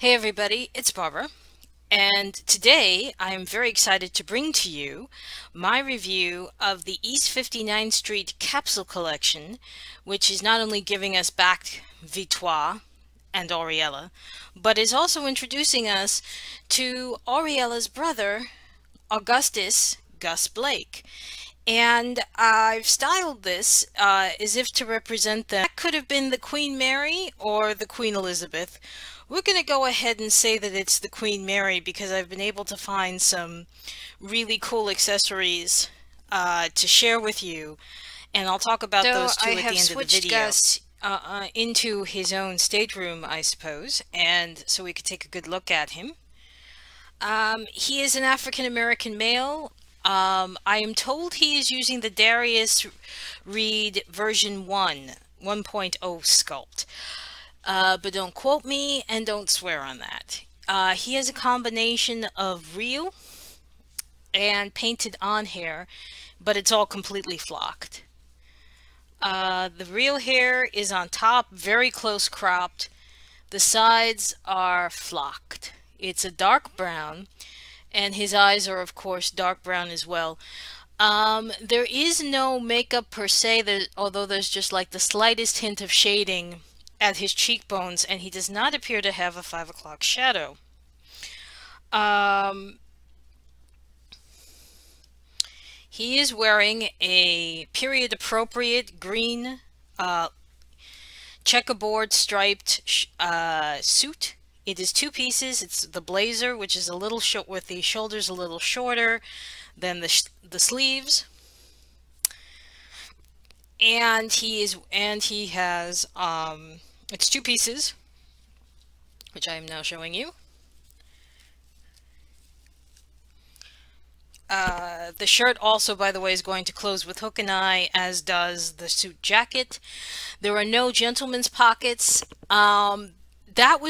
Hey everybody, it's Barbara, and today I am very excited to bring to you my review of the East 59th Street capsule collection, which is not only giving us back Victoire and Aurelia, but is also introducing us to Aurelia's brother, Augustus Gus Blake. And I've styled this as if to represent them. That could have been the Queen Mary or the Queen Elizabeth. We're going to go ahead and say that it's the Queen Mary because I've been able to find some really cool accessories to share with you. And I'll talk about those too at the end of the video. Gus into his own stateroom, I suppose, and so we could take a good look at him. He is an African-American male. I am told he is using the Darius Reed version 1.0 sculpt. But don't quote me and don't swear on that. He has a combination of real and painted on hair, but it's all completely flocked. The real hair is on top, very close cropped. The sides are flocked. It's a dark brown, and his eyes are of course dark brown as well. There is no makeup per se, although there's just like the slightest hint of shading at his cheekbones, and he does not appear to have a 5 o'clock shadow. He is wearing a period appropriate green checkerboard striped suit. It is two pieces. It's the blazer, which is a little short with the shoulders a little shorter than the sleeves, and he has it's two pieces, which I am now showing you. The shirt also, by the way, is going to close with hook and eye, as does the suit jacket. There are no gentleman's pockets. That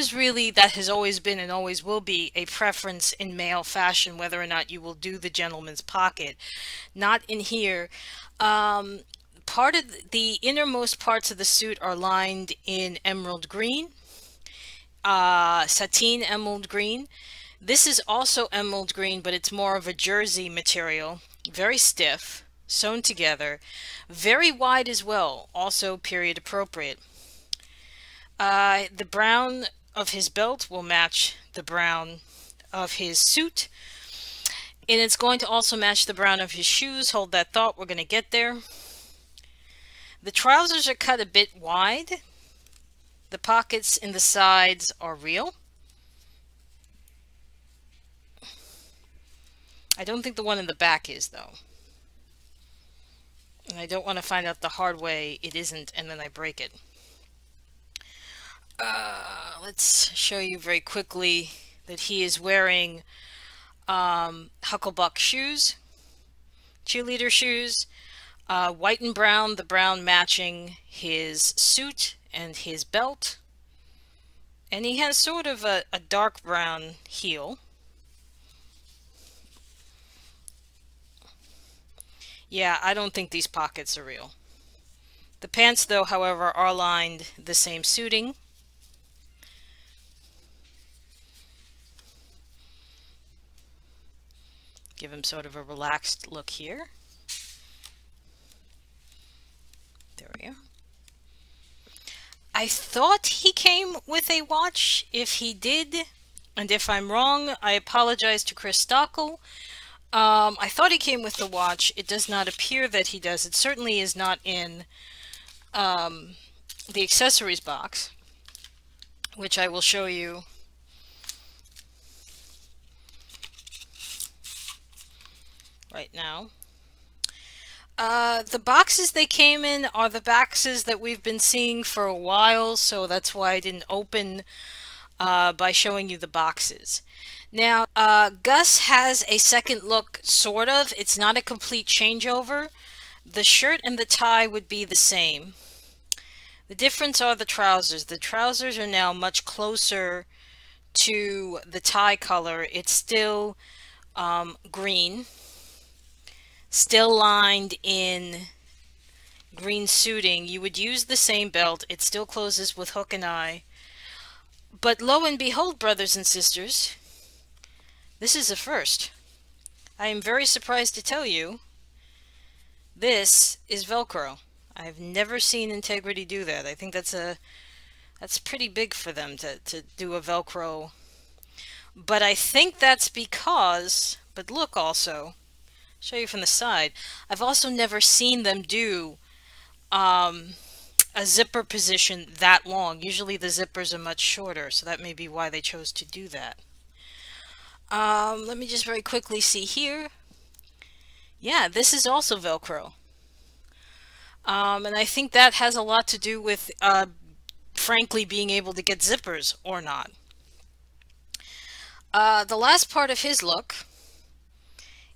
has always been and always will be a preference in male fashion, whether or not you will do the gentleman's pocket. Not in here. Part of the innermost parts of the suit are lined in emerald green, sateen emerald green. This is also emerald green, but it's more of a jersey material, very stiff, sewn together, very wide as well, also period appropriate. The brown of his belt will match the brown of his suit, and it's going to also match the brown of his shoes. Hold that thought, we're going to get there. The trousers are cut a bit wide. The pockets in the sides are real. I don't think the one in the back is, though. And I don't want to find out the hard way it isn't, and then I break it. Let's show you very quickly that he is wearing Hucklebuck shoes, cheerleader shoes, white and brown, the brown matching his suit and his belt. And he has sort of a dark brown heel. Yeah, I don't think these pockets are real. The pants, though, however, are lined the same suiting. Give him sort of a relaxed look here. There we go. I thought he came with a watch. If he did, and if I'm wrong, I apologize to Chris Stoeckel. I thought he came with the watch. It does not appear that he does. It certainly is not in the accessories box, which I will show you. Right now. The boxes they came in are the boxes that we've been seeing for a while, so that's why I didn't open by showing you the boxes. Now, Gus has a second look, sort of. It's not a complete changeover. The shirt and the tie would be the same. The difference are the trousers. The trousers are now much closer to the tie color. It's still green. Still lined in green suiting. You would use the same belt. It still closes with hook and eye. But lo and behold, brothers and sisters, this is a first. I am very surprised to tell you this is Velcro. I've never seen Integrity do that. I think that's pretty big for them to do a Velcro. But I think that's because, but look also, show you from the side, I've also never seen them do a zipper position that long. Usually the zippers are much shorter, so that may be why they chose to do that. Let me just very quickly see here. Yeah, this is also Velcro. And I think that has a lot to do with, frankly, being able to get zippers or not. The last part of his look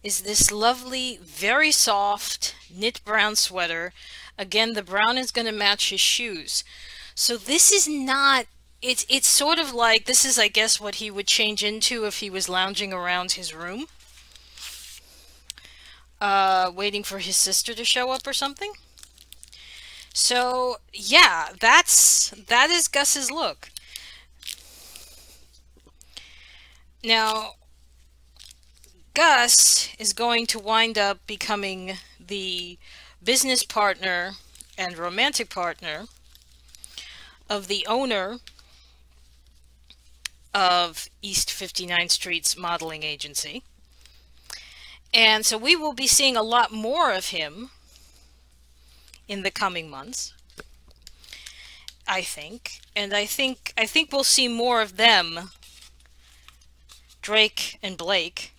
is this lovely, very soft knit brown sweater. Again, the brown is going to match his shoes. So this is not, it's sort of like, this is, I guess, what he would change into if he was lounging around his room, waiting for his sister to show up or something. So yeah, that is Gus's look. Now, Gus is going to wind up becoming the business partner and romantic partner of the owner of East 59th Street's modeling agency. And so we will be seeing a lot more of him in the coming months, I think. And I think we'll see more of them, Drake and Blake,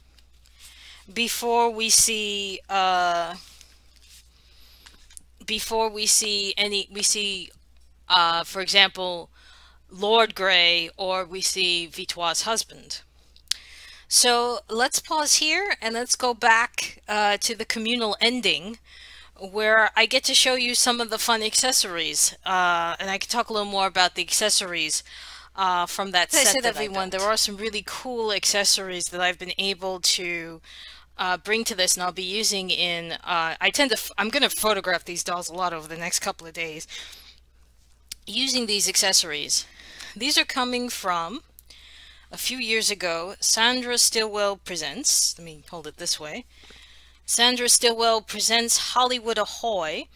before we see for example, Lord Grey, or we see Victoire's husband. So let's pause here and let's go back to the communal ending, where I get to show you some of the fun accessories, and I can talk a little more about the accessories from that set. As I said, everyone, there are some really cool accessories that I've been able to bring to this, and I'll be using in, I'm going to photograph these dolls a lot over the next couple of days, using these accessories. These are coming from a few years ago. Sandra Stillwell Presents, let me hold it this way. Sandra Stillwell Presents Hollywood Ahoy.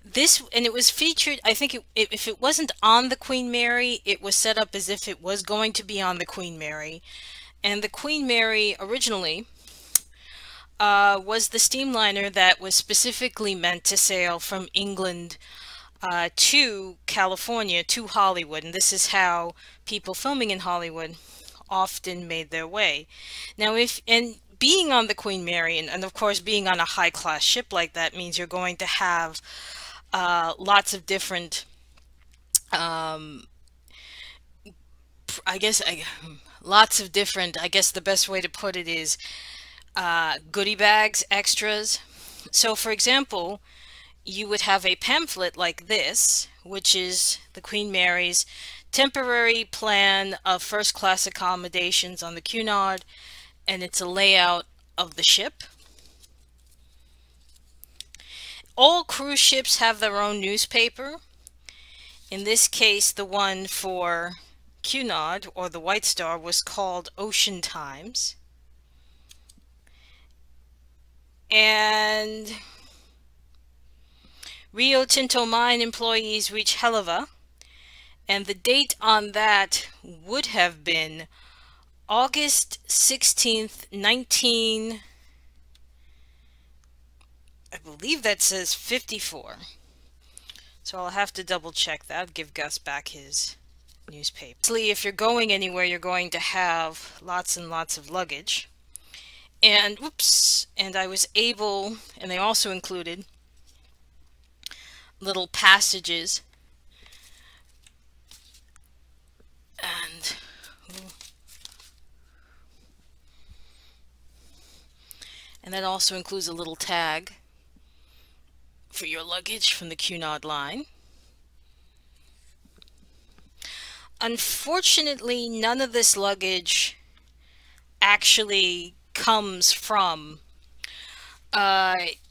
This, and it was featured, I think if it wasn't on the Queen Mary, it was set up as if it was going to be on the Queen Mary. And the Queen Mary originally was the steamliner that was specifically meant to sail from England to California, to Hollywood. And this is how people filming in Hollywood often made their way. Now, being on the Queen Mary, and of course being on a high-class ship like that, means you're going to have lots of different, I guess the best way to put it is goodie bags, extras. So for example, you would have a pamphlet like this, which is the Queen Mary's temporary plan of first-class accommodations on the Cunard, and it's a layout of the ship. All cruise ships have their own newspaper. In this case, the one for Cunard, or the White Star, was called Ocean Times. And Rio Tinto mine employees reach Helava, and the date on that would have been August 16th, I believe that says 54. So I'll have to double check that, give Gus back his newspaper. Obviously, if you're going anywhere, you're going to have lots and lots of luggage. And, whoops, and I was able, and they also included little passages. And that also includes a little tag for your luggage from the Cunard line. Unfortunately, none of this luggage actually comes from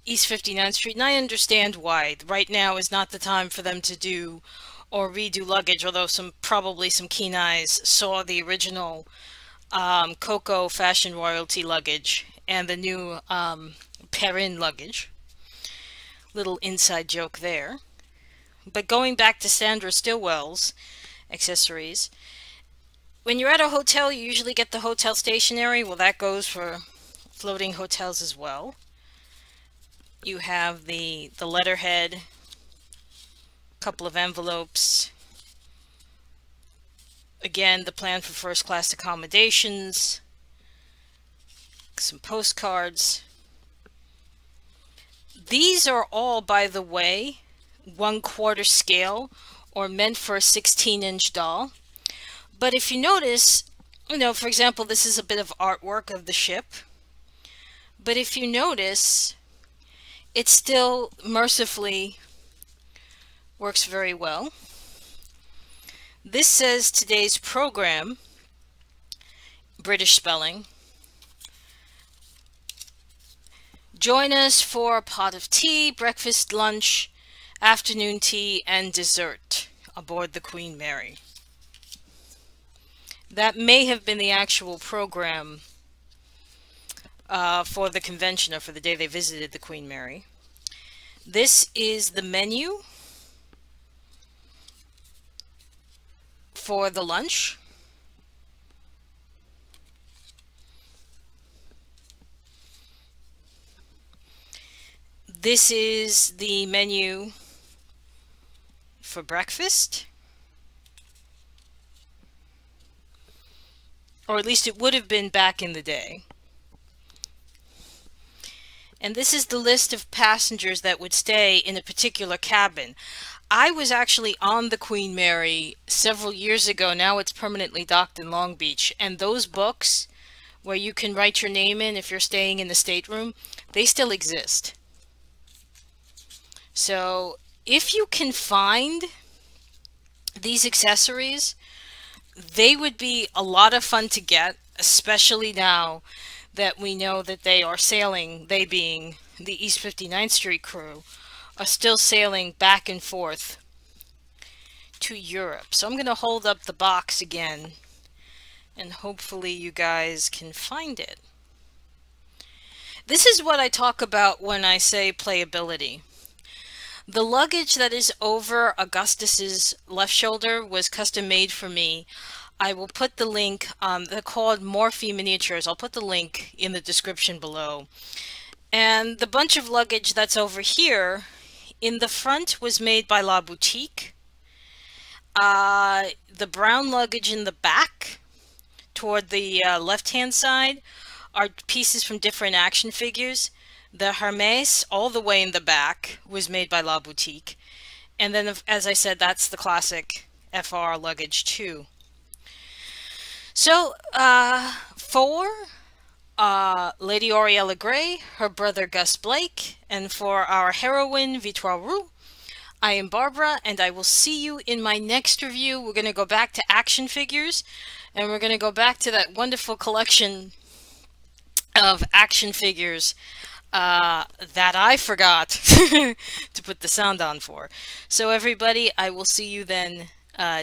East 59th Street, and I understand why. Right now is not the time for them to do or redo luggage, although probably some keen eyes saw the original Coco Fashion Royalty luggage and the new Perrin luggage. Little inside joke there. But going back to Sandra Stillwell's accessories, when you're at a hotel, you usually get the hotel stationery. Well, that goes for floating hotels as well. You have the letterhead, a couple of envelopes. Again, the plan for first class accommodations, some postcards. These are all, by the way, 1/4 scale or meant for a 16-inch doll. But if you notice, for example, this is a bit of artwork of the ship. But if you notice, it still mercifully works very well. This says today's program, British spelling. Join us for a pot of tea, breakfast, lunch, afternoon tea, and dessert aboard the Queen Mary. That may have been the actual program for the convention or for the day they visited the Queen Mary. This is the menu for the lunch. This is the menu for breakfast. Or at least it would have been back in the day. And this is the list of passengers that would stay in a particular cabin. I was actually on the Queen Mary several years ago. Now it's permanently docked in Long Beach. And those books where you can write your name in if you're staying in the stateroom, they still exist. So if you can find these accessories, they would be a lot of fun to get, especially now that we know that they are sailing, they being the East 59th Street crew, are still sailing back and forth to Europe. So I'm going to hold up the box again, and hopefully you guys can find it. This is what I talk about when I say playability. The luggage that is over Augustus's left shoulder was custom made for me. I will put the link, they're called Morphe Miniatures. I'll put the link in the description below. And the bunch of luggage that's over here, in the front was made by La Boutique. The brown luggage in the back, toward the left-hand side, are pieces from different action figures. The Hermès, all the way in the back, was made by La Boutique. And then, as I said, that's the classic FR luggage too. So, for Lady Aurelia Gray, her brother Gus Blake, and for our heroine Victoire Roux, I am Barbara, and I will see you in my next review. We're going to go back to action figures, and we're going to go back to that wonderful collection of action figures that I forgot to put the sound on for. So everybody, I will see you then.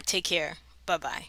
Take care. Bye-bye.